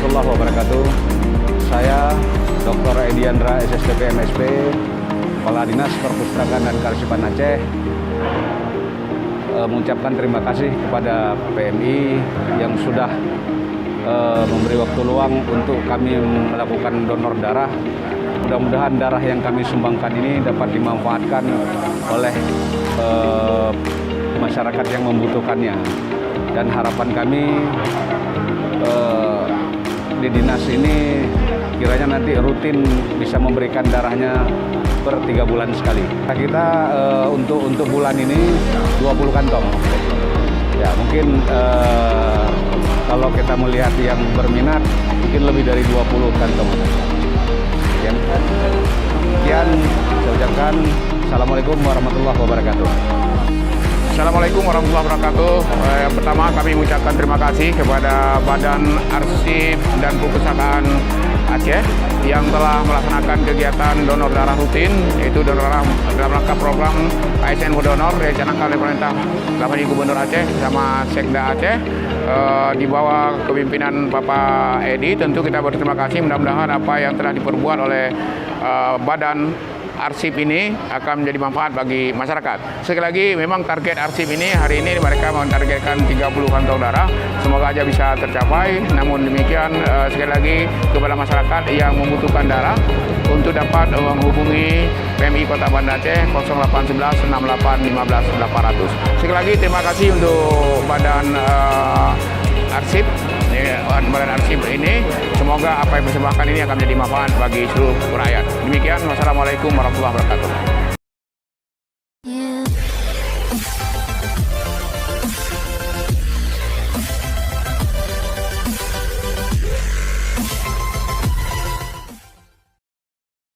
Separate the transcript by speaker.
Speaker 1: warahmatullahi wabarakatuh. Saya Dr. Ediandra SSTP MSP, Kepala Dinas Perpustakaan dan Kearsipan Aceh, mengucapkan terima kasih kepada PMI yang sudah memberi waktu luang untuk kami melakukan donor darah. Mudah-mudahan darah yang kami sumbangkan ini dapat dimanfaatkan oleh masyarakat yang membutuhkannya. Dan harapan kami di dinas ini kiranya nanti rutin bisa memberikan darahnya per 3 bulan sekali. Kita untuk bulan ini 20 kantong. Ya mungkin kalau kita melihat yang berminat mungkin lebih dari 20 kantong. Sekian saya ucapkan. Assalamualaikum warahmatullahi wabarakatuh.
Speaker 2: Assalamualaikum warahmatullahi wabarakatuh. Yang pertama kami mengucapkan terima kasih kepada Badan Arsip dan Perpustakaan Aceh yang telah melaksanakan kegiatan donor darah rutin, yaitu donor darah dalam rangka program ASN Donor yang dicanangkan oleh pemerintah Bapak Gubernur Aceh bersama Sekda Aceh di bawah kepemimpinan Bapak Edi. Tentu kita berterima kasih, mudah-mudahan apa yang telah diperbuat oleh Badan Arsip ini akan menjadi manfaat bagi masyarakat. Sekali lagi, memang target Arsip ini hari ini mereka mentargetkan 30 kantong darah. Semoga aja bisa tercapai. Namun demikian, sekali lagi kepada masyarakat yang membutuhkan darah untuk dapat menghubungi PMI Kota Banda Aceh 0811 68 15 800. Sekali lagi terima kasih untuk Badan Arsip. Badan Arsip ini, semoga apa yang dipersembahkan ini akan menjadi manfaat bagi seluruh rakyat. Demikian, wassalamualaikum warahmatullahi wabarakatuh.